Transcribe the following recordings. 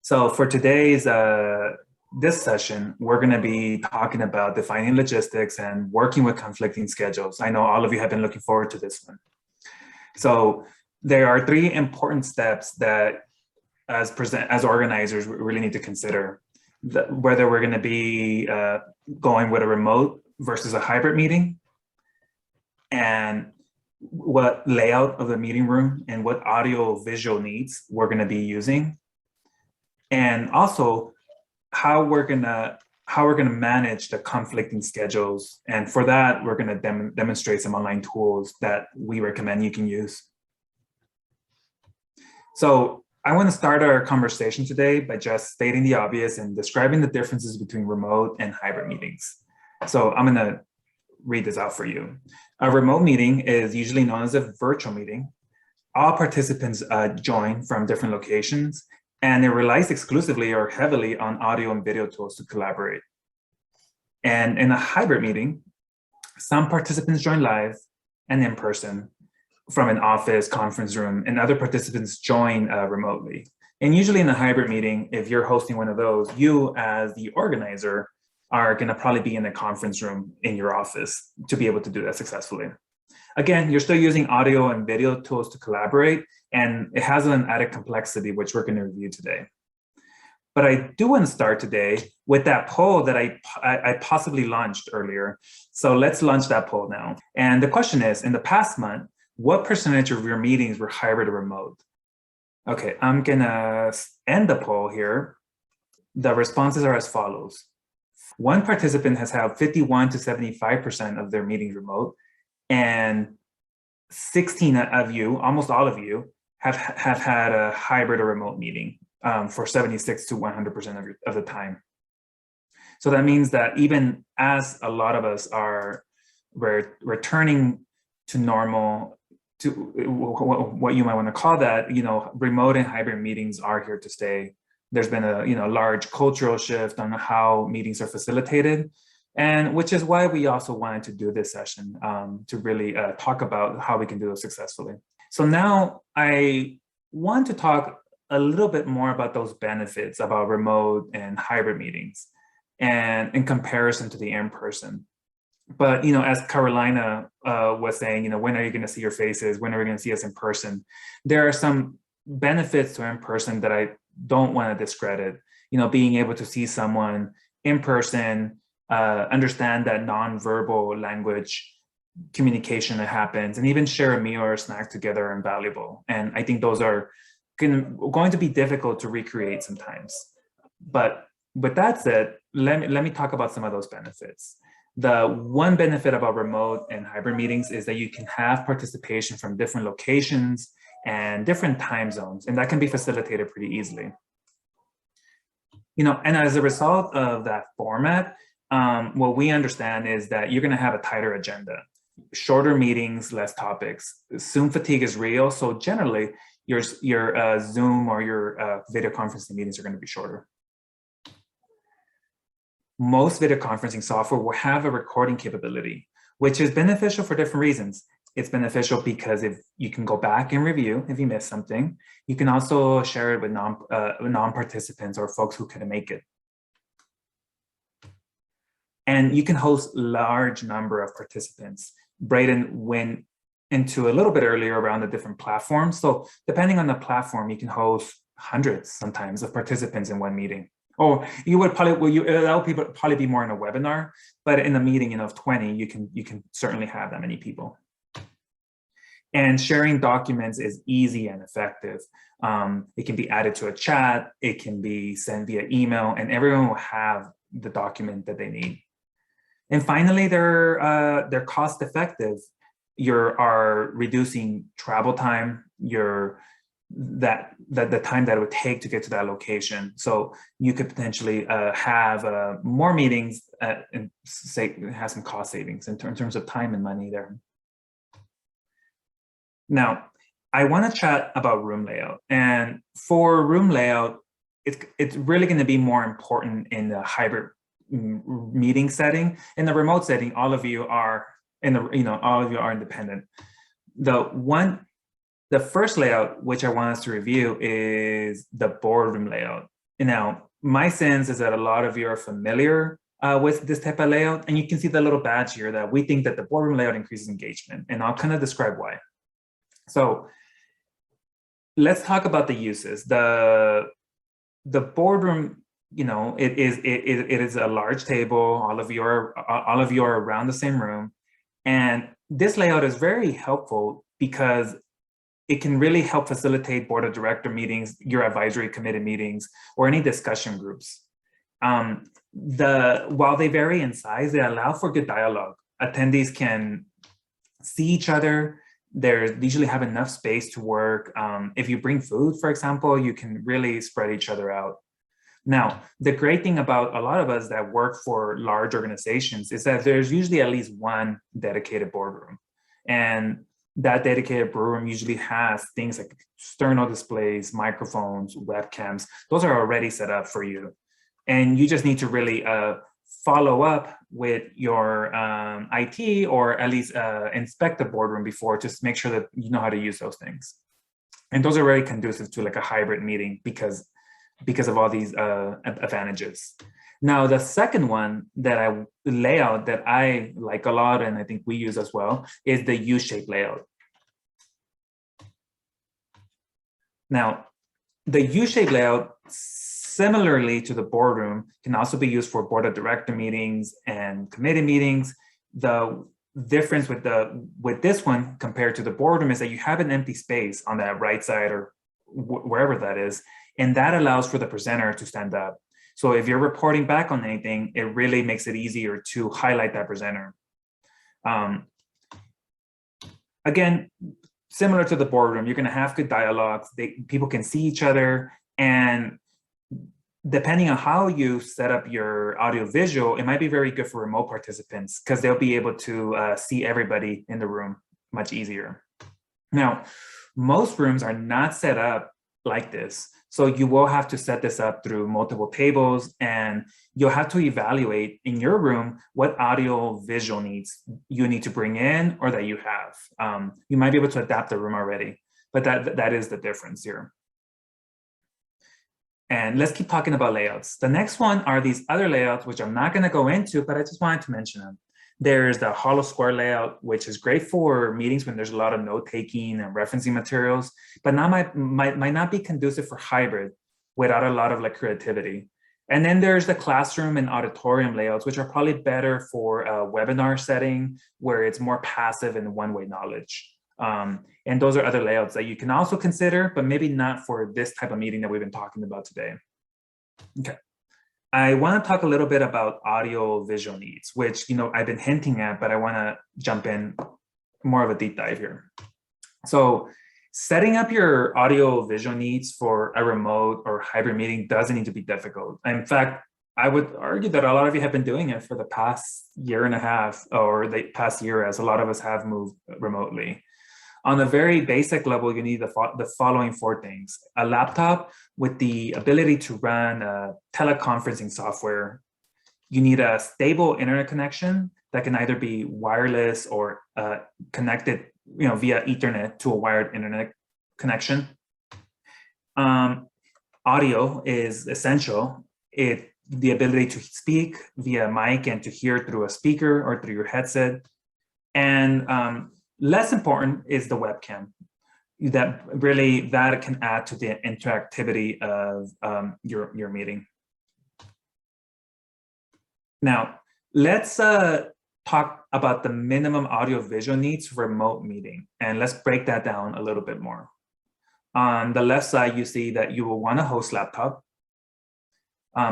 So for today's this session, we're going to be talking about defining logistics and working with conflicting schedules. I know all of you have been looking forward to this one. So there are three important steps that as organizers, we really need to consider. Whether we're going to be going with a remote versus a hybrid meeting, and what layout of the meeting room and what audio visual needs we're going to be using, and also how we're gonna manage the conflicting schedules. And for that, we're going to demonstrate some online tools that we recommend you can use. So I want to start our conversation today by just stating the obvious and describing the differences between remote and hybrid meetings. So I'm going to read this out for you. A remote meeting is usually known as a virtual meeting. All participants join from different locations, and it relies exclusively or heavily on audio and video tools to collaborate. And in a hybrid meeting, some participants join live and in person from an office, conference room, and other participants join remotely. And usually in a hybrid meeting, if you're hosting one of those, you as the organizer are going to probably be in a conference room in your office to be able to do that successfully. Again, you're still using audio and video tools to collaborate, and it has an added complexity, which we're going to review today. But I do want to start today with that poll that I possibly launched earlier. So let's launch that poll now. And the question is, in the past month, what percentage of your meetings were hybrid or remote? Okay, I'm going to end the poll here. The responses are as follows. One participant has had 51 to 75% of their meetings remote, and 16 of you, almost all of you, have had a hybrid or remote meeting for 76 to 100% of the time. So that means that even as a lot of us are returning to normal, to what you might want to call that, remote and hybrid meetings are here to stay. There's been a large cultural shift on how meetings are facilitated, and which is why we also wanted to do this session to really talk about how we can do it successfully. So now I want to talk a little bit more about those benefits about remote and hybrid meetings, and in comparison to the in-person. But as Carolina was saying, when are you going to see your faces? When are we going to see us in person? There are some benefits to in-person that I don't want to discredit. Being able to see someone in person, understand that nonverbal language communication that happens, and even share a meal or a snack together are invaluable. And I think those are going to be difficult to recreate sometimes. But with that said, let me talk about some of those benefits. The one benefit about remote and hybrid meetings is that you can have participation from different locations and different time zones, and that can be facilitated pretty easily. And as a result of that format, what we understand is that you're going to have a tighter agenda, shorter meetings, less topics. Zoom fatigue is real, so generally your Zoom or your video conferencing meetings are going to be shorter. Most video conferencing software will have a recording capability, which is beneficial for different reasons. It's beneficial because if you can go back and review if you missed something. You can also share it with non-participants or folks who couldn't make it. And you can host large number of participants. Braden went into a little bit earlier around the different platforms. So depending on the platform, you can host hundreds sometimes of participants in one meeting. Or you would probably, that would probably be more in a webinar, but in a meeting of 20, you can certainly have that many people. And sharing documents is easy and effective. It can be added to a chat, it can be sent via email, and everyone will have the document that they need. And finally, they're cost effective. You are reducing travel time, the time that it would take to get to that location. So you could potentially have more meetings and have some cost savings in terms of time and money there. Now, I want to chat about room layout. And for room layout, it's really going to be more important in the hybrid meeting setting. In the remote setting, all of you are independent. The first layout, which I want us to review, is the boardroom layout. Now, my sense is that a lot of you are familiar with this type of layout, and you can see the little badge here that we think that the boardroom layout increases engagement, and I'll kind of describe why. So let's talk about the uses. The boardroom, you know, it is a large table. All of you are around the same room, and this layout is very helpful because it can really help facilitate board of director meetings, your advisory committee meetings, or any discussion groups. While they vary in size, they allow for good dialogue. Attendees can see each other. They usually have enough space to work. If you bring food, for example, you can really spread each other out. Now, the great thing about a lot of us that work for large organizations is that there's usually at least one dedicated boardroom. And that dedicated boardroom usually has things like external displays, microphones, webcams. Those are already set up for you. And you just need to really follow up with your IT, or at least inspect the boardroom before, just make sure that you know how to use those things. And those are very conducive to like a hybrid meeting because of all these advantages. Now, the second one layout that I like a lot, and I think we use as well, is the U-shaped layout. Now, the U-shaped layout, similarly to the boardroom, can also be used for board of director meetings and committee meetings. The difference with this one compared to the boardroom is that you have an empty space on that right side, or wherever that is, and that allows for the presenter to stand up. So if you're reporting back on anything, it really makes it easier to highlight that presenter. Again, similar to the boardroom, you're going to have good dialogues. People can see each other, and depending on how you set up your audio visual, it might be very good for remote participants because they'll be able to see everybody in the room much easier. Now, most rooms are not set up like this. So you will have to set this up through multiple tables, and you'll have to evaluate in your room what audio visual needs you need to bring in or that you have. You might be able to adapt the room already, but that is the difference here. And let's keep talking about layouts. The next one are these other layouts, which I'm not going to go into, but I just wanted to mention them. There's the hollow square layout, which is great for meetings when there's a lot of note-taking and referencing materials, but might not be conducive for hybrid without a lot of like creativity. And then there's the classroom and auditorium layouts, which are probably better for a webinar setting where it's more passive and one-way knowledge. And those are other layouts that you can also consider, but maybe not for this type of meeting that we've been talking about today. Okay. I want to talk a little bit about audio visual needs, which, you know, I've been hinting at, but I want to jump in more of a deep dive here. So setting up your audio visual needs for a remote or hybrid meeting doesn't need to be difficult. In fact, I would argue that a lot of you have been doing it for the past year and a half, or the past year, as a lot of us have moved remotely. On a very basic level, you need the following 4 things: a laptop with the ability to run teleconferencing software. You need a stable internet connection that can either be wireless or connected, you know, via Ethernet to a wired internet connection. Audio is essential. The ability to speak via mic and to hear through a speaker or through your headset. And less important is the webcam. That can add to the interactivity of your meeting. Now, let's talk about the minimum audio visual needs for remote meeting, and let's break that down a little bit more. On the left side, you see that you will want a host laptop.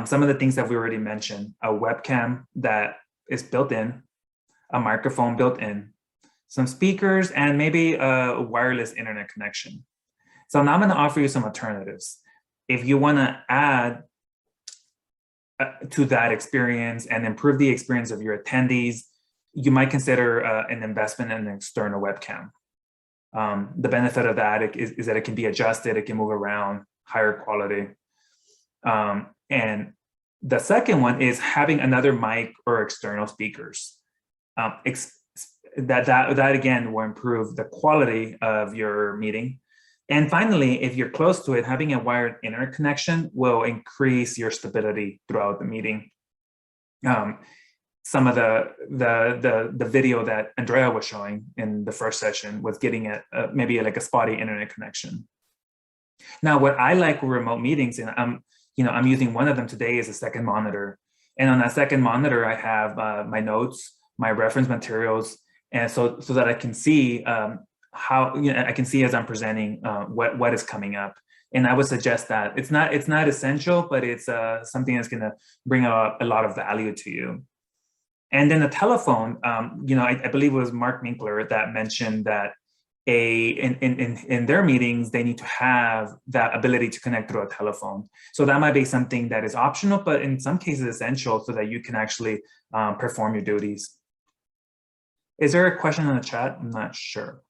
Some of the things that we already mentioned: a webcam that is built in, a microphone built in, some speakers, and maybe a wireless internet connection. So now I'm going to offer you some alternatives. If you want to add to that experience and improve the experience of your attendees, you might consider an investment in an external webcam. The benefit of that is that it can be adjusted, it can move around, higher quality. And the second one is having another mic or external speakers. That again will improve the quality of your meeting. And finally, if you're close to it, having a wired internet connection will increase your stability throughout the meeting. Some of the video that Andrea was showing in the first session was getting maybe like a spotty internet connection. Now, what I like with remote meetings, and I'm using one of them today, is a second monitor. And on that second monitor, I have my notes, my reference materials, and so that I can see how I can see as I'm presenting what is coming up. And I would suggest that it's not essential, but it's something that's going to bring a lot of value to you. And then the telephone, I believe it was Mark Minkler that mentioned that in their meetings, they need to have that ability to connect through a telephone. So that might be something that is optional, but in some cases essential so that you can actually perform your duties. Is there a question in the chat? I'm not sure.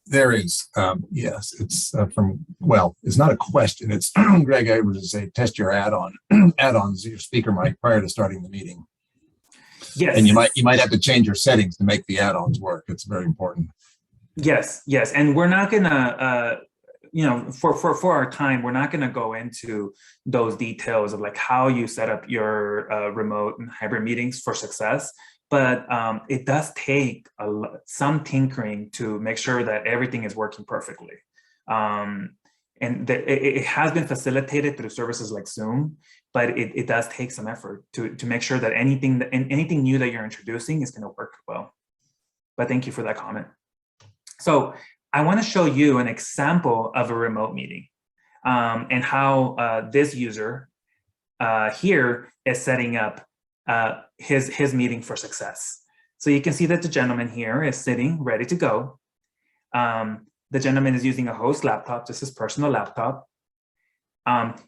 There is, yes, it's it's not a question. It's Greg Abrams to say, test your add-ons, your speaker mic prior to starting the meeting. Yes. And you might have to change your settings to make the add-ons work. It's very important. Yes, yes. And we're not gonna, for our time, we're not gonna go into those details of like how you set up your remote and hybrid meetings for success. But it does take some tinkering to make sure that everything is working perfectly. And it has been facilitated through services like Zoom, but it does take some effort to make sure that anything new that you're introducing is going to work well. But thank you for that comment. So I want to show you an example of a remote meeting and how this user here is setting up his meeting for success. So you can see that the gentleman here is sitting ready to go. The gentleman is using a host laptop, just his personal laptop.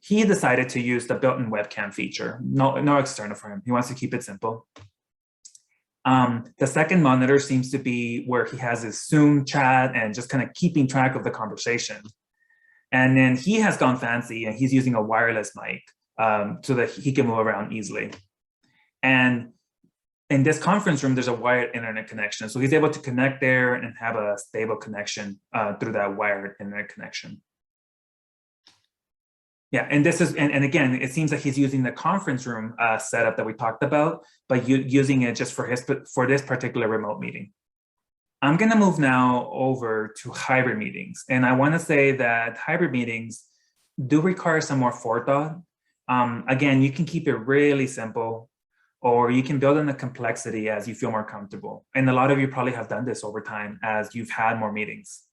He decided to use the built-in webcam feature, no external for him. He wants to keep it simple. The second monitor seems to be where he has his Zoom chat and just kind of keeping track of the conversation. And then he has gone fancy and he's using a wireless mic so that he can move around easily. And in this conference room, there's a wired internet connection. So he's able to connect there and have a stable connection through that wired internet connection. Yeah, and this is, and again, it seems like he's using the conference room setup that we talked about, but using it just for this particular remote meeting. I'm gonna move now over to hybrid meetings. And I wanna say that hybrid meetings do require some more forethought. Again, you can keep it really simple, or you can build in the complexity as you feel more comfortable. And a lot of you probably have done this over time as you've had more meetings.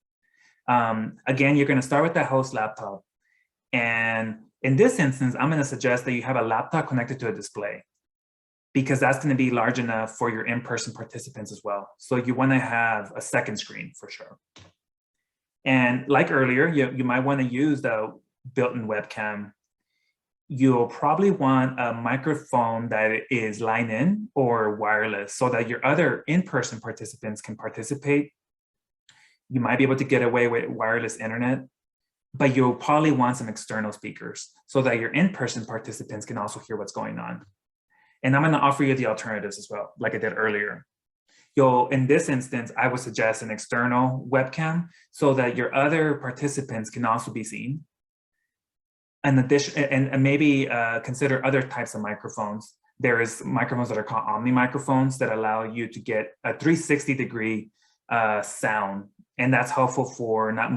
Again, you're gonna start with that host laptop. And in this instance, I'm gonna suggest that you have a laptop connected to a display because that's gonna be large enough for your in-person participants as well. So you wanna have a second screen for sure. And like earlier, you might wanna use the built-in webcam. You'll probably want a microphone that is line in or wireless so that your other in-person participants can participate. You might be able to get away with wireless internet, but you'll probably want some external speakers so that your in-person participants can also hear what's going on. And I'm gonna offer you the alternatives as well, like I did earlier. In this instance, I would suggest an external webcam so that your other participants can also be seen. In addition, and maybe consider other types of microphones. There is microphones that are called omni microphones that allow you to get a 360-degree sound, and that's helpful for not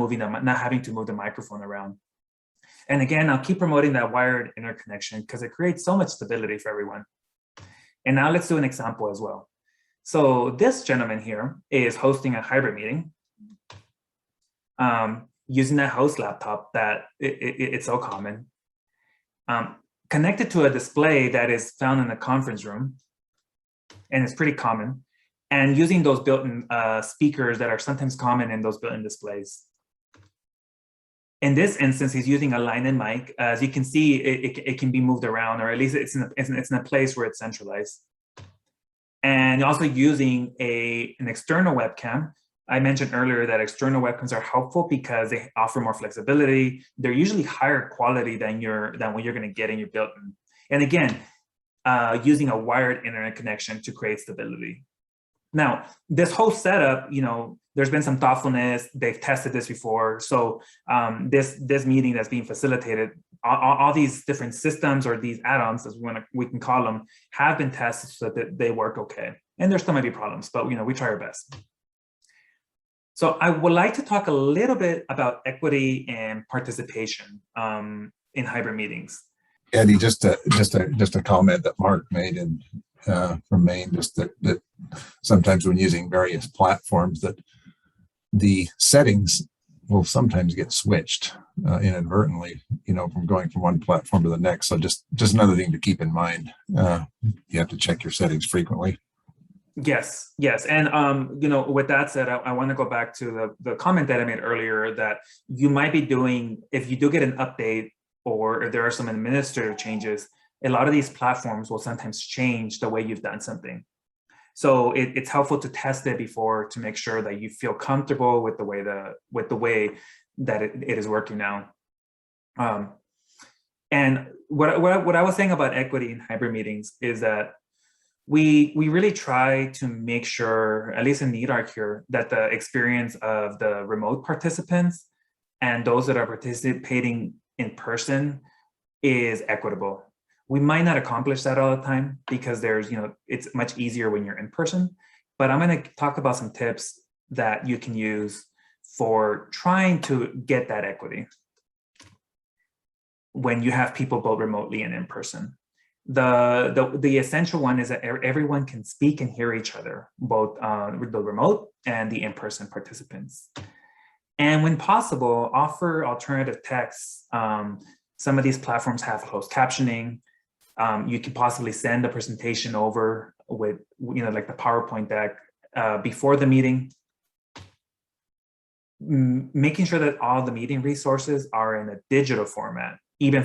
having to move the microphone around. And again, I'll keep promoting that wired interconnection because it creates so much stability for everyone. And now let's do an example as well. So this gentleman here is hosting a hybrid meeting. Using that host laptop that it's so common, connected to a display that is found in the conference room, and it's pretty common, and using those built-in speakers that are sometimes common in those built-in displays. In this instance, he's using a line-in mic. As you can see, it can be moved around, or at least it's in a place where it's centralized. And also using an external webcam. I mentioned earlier that external webcams are helpful because they offer more flexibility. They're usually higher quality than what you're going to get in your built-in. And again, using a wired internet connection to create stability. Now, this whole setup, there's been some thoughtfulness. They've tested this before. So this meeting that's being facilitated, all these different systems or these add-ons, as we can call them, have been tested so that they work okay. And there still might be problems, but we try our best. So I would like to talk a little bit about equity and participation in hybrid meetings. Eddie, just a comment that Mark made from Maine, just that sometimes when using various platforms, that the settings will sometimes get switched inadvertently, from going from one platform to the next. So just another thing to keep in mind. You have to check your settings frequently. Yes. And, with that said, I want to go back to the comment that I made earlier that you might be doing, if you do get an update or if there are some administrative changes, a lot of these platforms will sometimes change the way you've done something. So it's helpful to test it before to make sure that you feel comfortable with the way that it is working now. And what I was saying about equity in hybrid meetings is that we really try to make sure, at least in NEDARC here, that the experience of the remote participants and those that are participating in person is equitable. We might not accomplish that all the time because it's much easier when you're in person, but I'm going to talk about some tips that you can use for trying to get that equity when you have people both remotely and in person. The essential one is that everyone can speak and hear each other, both the remote and the in-person participants. And when possible, offer alternative texts. Some of these platforms have closed captioning. You could possibly send the presentation over with, like the PowerPoint deck before the meeting. Making sure that all the meeting resources are in a digital format, even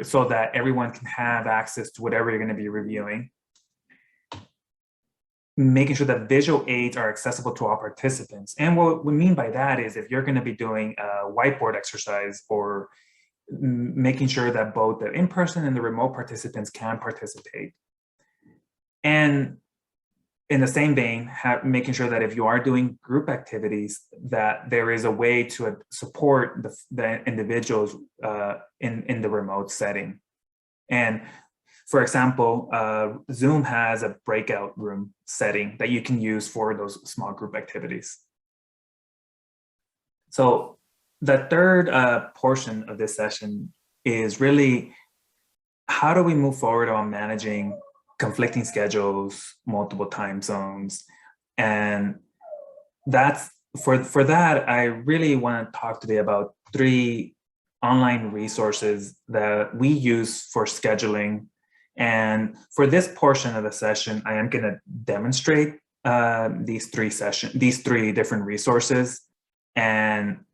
so that everyone can have access to whatever you're going to be reviewing. Making sure that visual aids are accessible to all participants. And what we mean by that is if you're going to be doing a whiteboard exercise or making sure that both the in-person and the remote participants can participate. And in the same vein, making sure that if you are doing group activities, that there is a way to support the individuals in the remote setting. And for example, Zoom has a breakout room setting that you can use for those small group activities. So the third portion of this session is really how do we move forward on managing conflicting schedules, multiple time zones. And that's for that, I really want to talk today about 3 online resources that we use for scheduling. And for this portion of the session, I am going to demonstrate these 3 different resources, and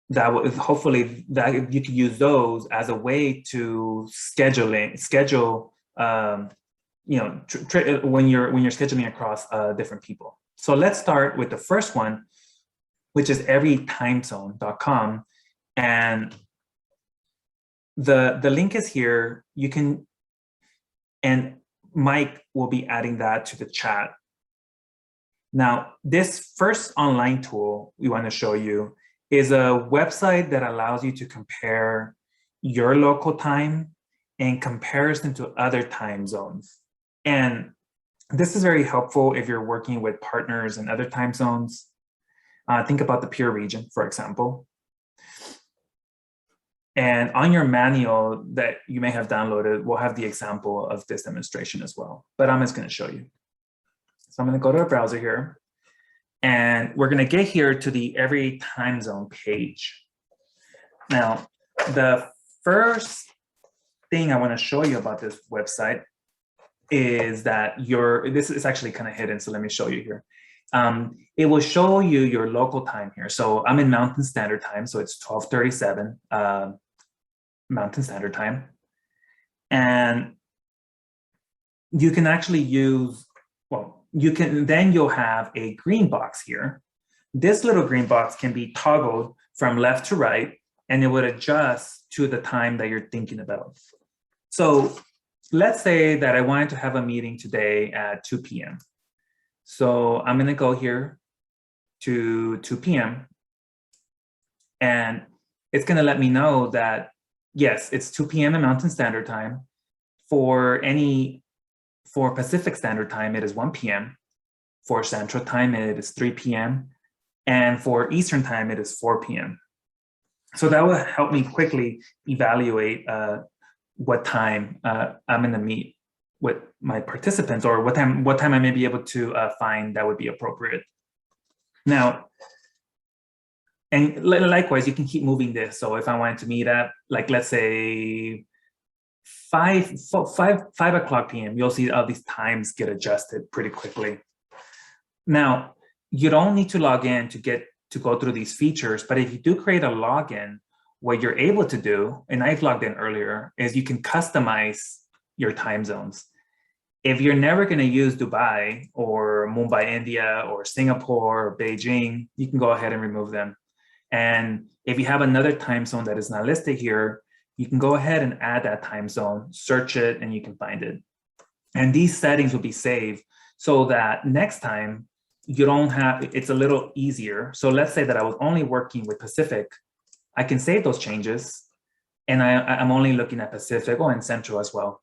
that will hopefully that you can use those as a way to schedule when you're scheduling across different people. So let's start with the first one, which is everytimezone.com, and the link is here. You can, and Mike will be adding that to the chat. Now, this first online tool we want to show you is a website that allows you to compare your local time in comparison to other time zones. And this is very helpful if you're working with partners in other time zones. Think about the peer region, for example. And on your manual that you may have downloaded, we'll have the example of this demonstration as well, but I'm just going to show you. So I'm going to go to a browser here, and we're going to get here to the Every Time Zone page. Now, the first thing I want to show you about this website is that this is actually kind of hidden, so let me show you here. It will show you your local time here. So I'm in Mountain Standard Time, so it's 12:37 Mountain Standard Time. And you can actually use, you'll have a green box here. This little green box can be toggled from left to right, and it would adjust to the time that you're thinking about. So let's say that I wanted to have a meeting today at 2 p.m. So I'm gonna go here to 2 p.m. and it's gonna let me know that, yes, it's 2 p.m. in Mountain Standard Time. For Pacific Standard Time, it is 1 p.m. For Central Time, it is 3 p.m. And for Eastern Time, it is 4 p.m. So that will help me quickly evaluate what time I'm gonna meet with my participants, or what time I may be able to find that would be appropriate. Now, and likewise, you can keep moving this. So if I wanted to meet at, like, let's say 5 o'clock p.m., you'll see all these times get adjusted pretty quickly. Now, you don't need to log in to go through these features, but if you do create a login, what you're able to do, and I've logged in earlier, is you can customize your time zones. If you're never going to use Dubai or Mumbai, India, or Singapore or Beijing, you can go ahead and remove them. And if you have another time zone that is not listed here, you can go ahead and add that time zone, search it, and you can find it. And these settings will be saved so that next time you don't have, it's a little easier. So let's say that I was only working with Pacific. I can save those changes, and I'm only looking at Pacific, and Central as well.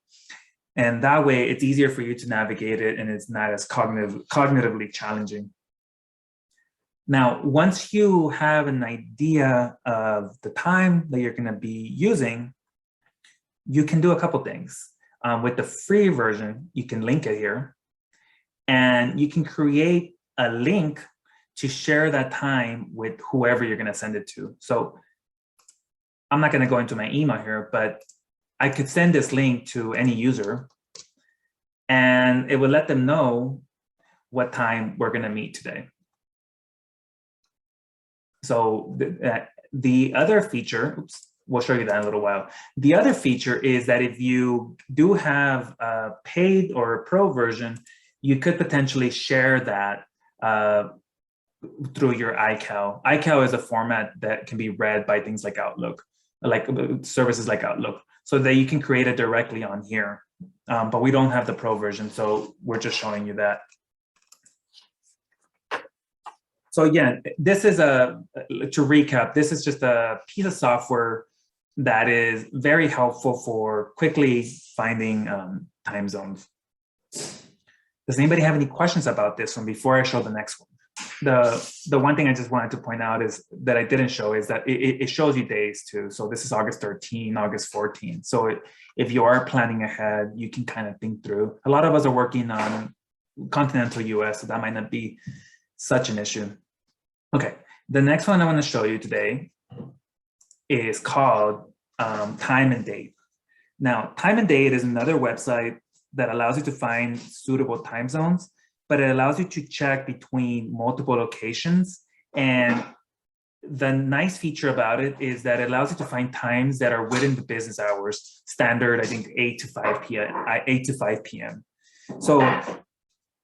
And that way it's easier for you to navigate it, and it's not as cognitively challenging. Now, once you have an idea of the time that you're going to be using, you can do a couple things. With the free version, you can link it here, and you can create a link to share that time with whoever you're going to send it to. So I'm not going to go into my email here, but I could send this link to any user, and it will let them know what time we're going to meet today. So the other feature, we'll show you that in a little while. The other feature is that if you do have a paid or a pro version, you could potentially share that through your iCal. iCal is a format that can be read by things like Outlook, like services like Outlook, so that you can create it directly on here. But we don't have the pro version, so we're just showing you that. So again, this is to recap, this is just a piece of software that is very helpful for quickly finding time zones. Does anybody have any questions about this one before I show the next one? The one thing I just wanted to point out is that I didn't show is that it shows you days too. So this is August 13, August 14. So if you are planning ahead, you can kind of think through. A lot of us are working on continental US, so that might not be such an issue. Okay, the next one I want to show you today is called Time and Date. Now, Time and Date is another website that allows you to find suitable time zones, but it allows you to check between multiple locations. And the nice feature about it is that it allows you to find times that are within the business hours, standard, I think 8 to 5 p.m. So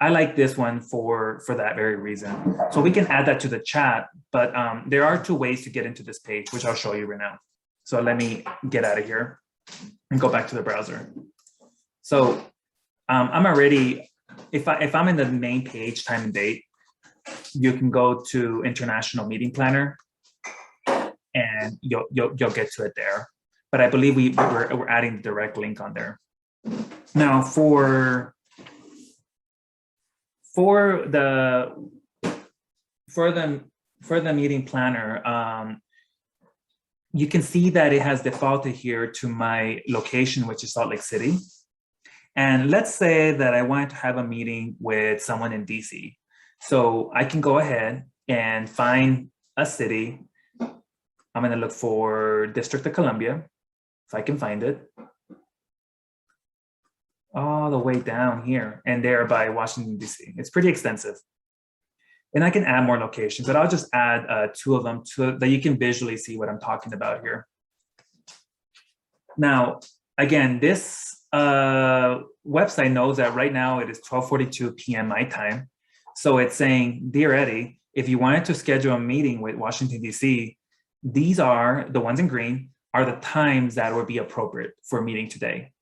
I like this one for that very reason. So we can add that to the chat, but there are two ways to get into this page, which I'll show you right now. So let me get out of here and go back to the browser. So I'm already, if I'm in the main page, Time and Date, you can go to International Meeting Planner, and you'll get to it there. But I believe we're adding the direct link on there. Now for the meeting planner, you can see that it has defaulted here to my location, which is Salt Lake City. And let's say that I wanted to have a meeting with someone in DC. So I can go ahead and find a city. I'm going to look for District of Columbia, if I can find it. All the way down here, and there by Washington, DC. It's pretty extensive. And I can add more locations, but I'll just add 2 of them so that you can visually see what I'm talking about here. Now, again, this website knows that right now it is 12:42 p.m. my time. So it's saying, dear Eddie, if you wanted to schedule a meeting with Washington, DC, these are the ones in green are the times that would be appropriate for a meeting today.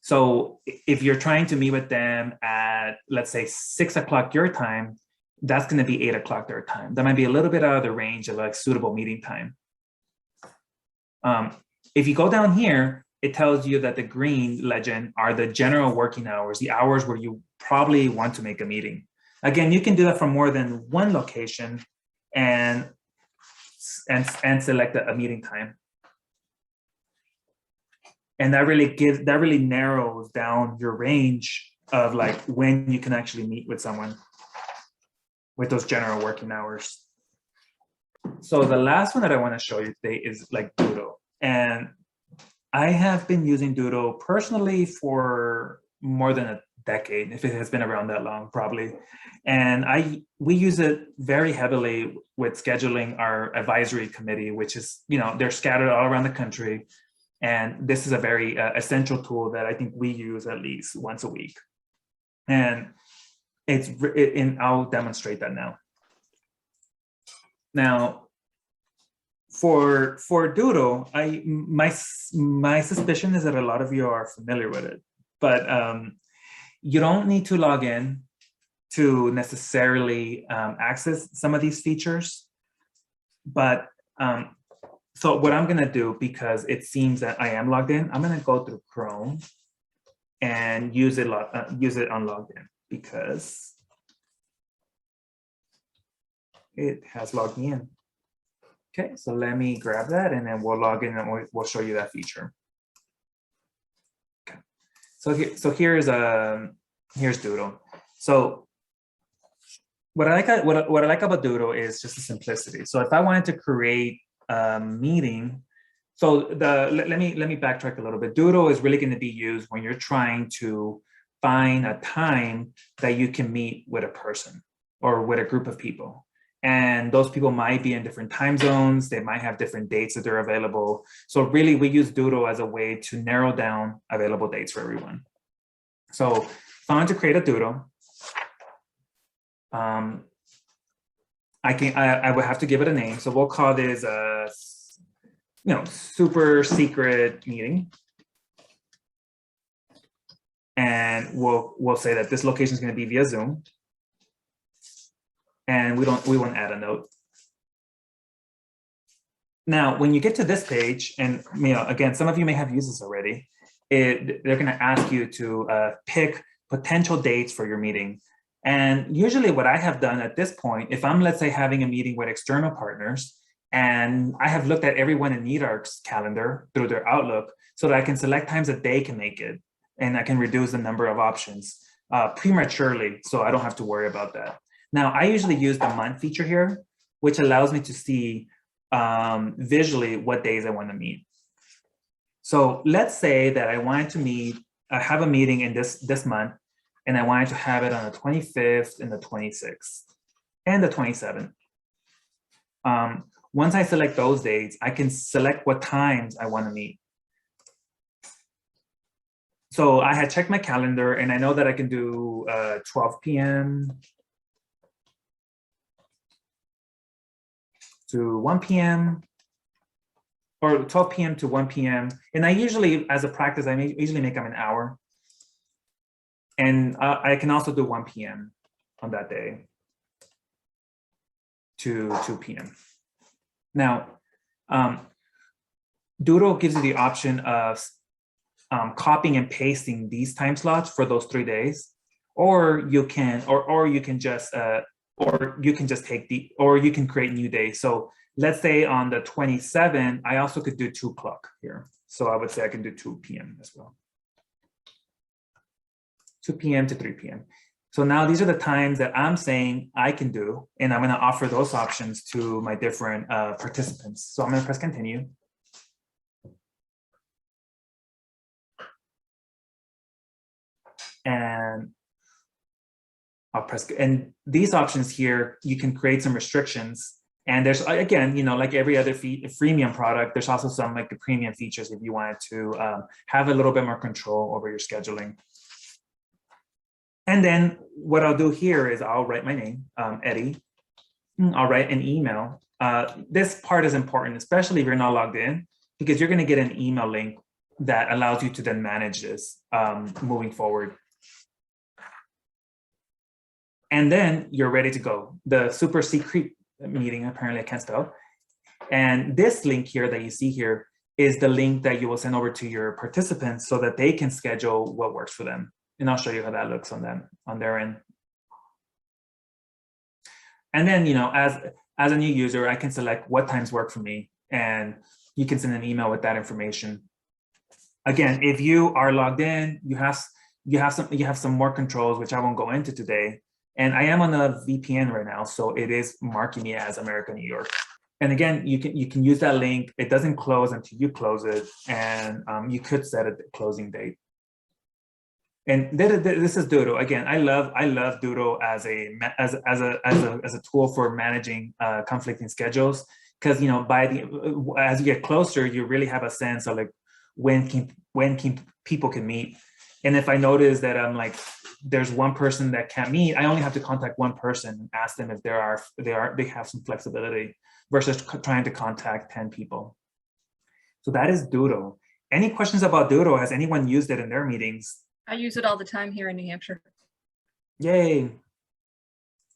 So if you're trying to meet with them at, let's say 6 o'clock your time, that's going to be 8 o'clock their time. That might be a little bit out of the range of like suitable meeting time. If you go down here, it tells you that the green legend are the general working hours, the hours where you probably want to make a meeting. Again, you can do that from more than one location and select a meeting time. And that really narrows down your range of like when you can actually meet with someone with those general working hours. So the last one that I want to show you today is like Doodle. And I have been using Doodle personally for more than a decade, if it has been around that long, probably. And we use it very heavily with scheduling our advisory committee, which is, they're scattered all around the country. And this is a very essential tool that I think we use at least once a week. And I'll demonstrate that now. Now, for Doodle, my suspicion is that a lot of you are familiar with it, but you don't need to log in to necessarily access some of these features. But so what I'm gonna do, because it seems that I am logged in, I'm gonna go through Chrome and use it on logged in because it has logged me in. Okay, so let me grab that and then we'll log in and we'll show you that feature. Okay, so here's Doodle. So what I like about Doodle is just the simplicity. So if I wanted to create a meeting, so let me backtrack a little bit. Doodle is really going to be used when you're trying to find a time that you can meet with a person or with a group of people. And those people might be in different time zones. They might have different dates that they're available. So really we use Doodle as a way to narrow down available dates for everyone. So if I want to create a Doodle, I would have to give it a name. So we'll call this a, super secret meeting. And we'll say that this location is going to be via Zoom. And we won't add a note. Now, when you get to this page, and again, some of you may have used this already, they're going to ask you to pick potential dates for your meeting. And usually what I have done at this point, if I'm, let's say, having a meeting with external partners, and I have looked at everyone in NEDARC's calendar through their Outlook so that I can select times that they can make it, and I can reduce the number of options prematurely, so I don't have to worry about that. Now, I usually use the month feature here, which allows me to see visually what days I want to meet. So let's say that I wanted to have a meeting in this month, and I wanted to have it on the 25th and the 26th and the 27th. Once I select those dates, I can select what times I want to meet. So I had checked my calendar, and I know that I can do 12 p.m. to 1 p.m. or 12 p.m. to 1 p.m. And I usually, as a practice, I usually make them an hour. And I can also do 1 p.m. on that day to 2 p.m. Now, Doodle gives you the option of copying and pasting these time slots for those 3 days, or you can just create new days. So let's say on the 27th, I also could do 2 o'clock here. So I would say I can do 2 p.m. as well. 2 p.m. to 3 p.m. So now these are the times that I'm saying I can do, and I'm going to offer those options to my different participants. So I'm going to press continue. And I'll press, and these options here, you can create some restrictions. And there's, again, like every other freemium product, there's also some like the premium features if you wanted to have a little bit more control over your scheduling. And then what I'll do here is I'll write my name, Eddie. I'll write an email. This part is important, especially if you're not logged in, because you're going to get an email link that allows you to then manage this moving forward. And then you're ready to go. The super secret meeting, apparently I can't spell. And this link here that you see here is the link that you will send over to your participants so that they can schedule what works for them. And I'll show you how that looks on their end. And then, you know, as a new user, I can select what times work for me, and you can send an email with that information. Again, if you are logged in, you have some more controls, which I won't go into today. And I am on a VPN right now, so it is marking me as America, New York. And again, you can use that link. It doesn't close until you close it, and you could set a closing date. And this is Doodle. Again, I love Doodle as a tool for managing conflicting schedules, because you know as you get closer, you really have a sense of like when people can meet. And if I notice that I'm like there's one person that can't meet, I only have to contact one person and ask them if they have some flexibility versus trying to contact 10 people. So that is Doodle. Any questions about Doodle? Has anyone used it in their meetings? I use it all the time here in New Hampshire. Yay.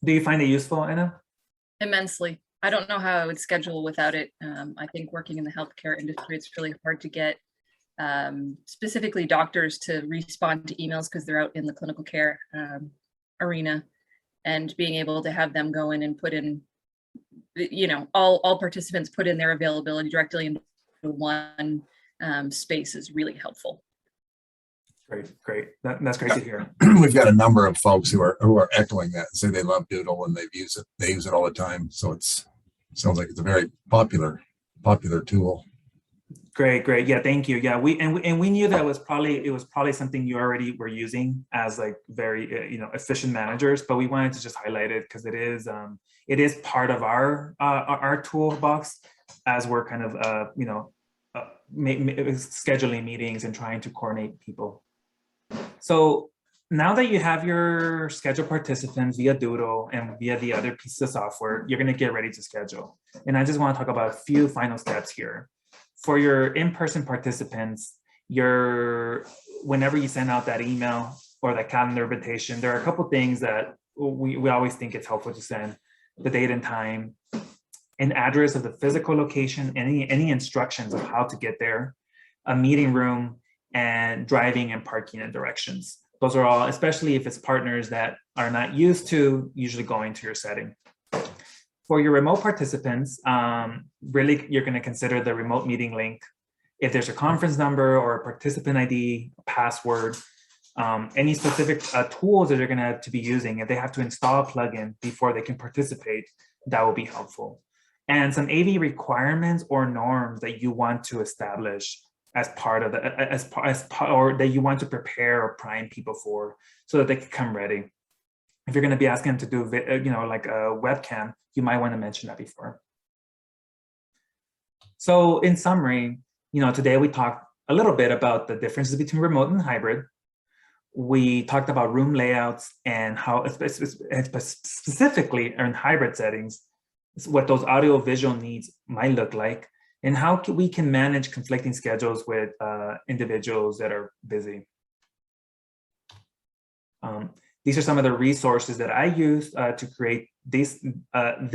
Do you find it useful, Anna? Immensely. I don't know how I would schedule without it. I think working in the healthcare industry, it's really hard to get specifically doctors to respond to emails because they're out in the clinical care arena, and being able to have them go in and put in, you know, all participants put in their availability directly into one space is really helpful. Great. That's great to hear. We've got a number of folks who are echoing that and say they love Doodle and they use it all the time. So sounds like it's a very popular tool. Great. Yeah, thank you. Yeah, we knew that it was probably something you already were using as like very efficient managers, but we wanted to just highlight it because it is part of our toolbox as we're kind of scheduling meetings and trying to coordinate people. So now that you have your scheduled participants via Doodle and via the other pieces of software, you're going to get ready to schedule. And I just want to talk about a few final steps here. For your in-person participants, whenever you send out that email or that calendar invitation, there are a couple of things that we always think it's helpful to send: the date and time, an address of the physical location, any instructions of how to get there, a meeting room, and driving and parking and directions. Those are all, especially if it's partners that are not used to usually going to your setting. For your remote participants, really you're going to consider the remote meeting link. If there's a conference number or a participant ID, password, any specific tools that they're going to have to be using, if they have to install a plugin before they can participate, that will be helpful. And some AV requirements or norms that you want to establish as part of or that you want to prepare or prime people for, so that they can come ready. If you're going to be asking them to do, like a webcam, you might want to mention that before. So in summary, today we talked a little bit about the differences between remote and hybrid. We talked about room layouts and how, specifically in hybrid settings, what those audio-visual needs might look like, and how we can manage conflicting schedules with individuals that are busy. These are some of the resources that I used to create this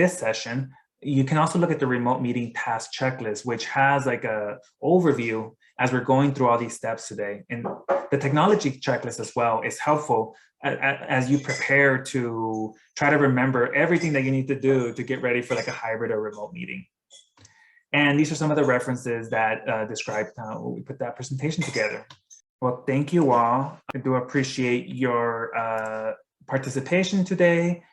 session. You can also look at the remote meeting task checklist, which has like a overview as we're going through all these steps today. And the technology checklist as well is helpful as you prepare to try to remember everything that you need to do to get ready for like a hybrid or remote meeting. And these are some of the references that describe how we put that presentation together. Well, thank you all. I do appreciate your participation today.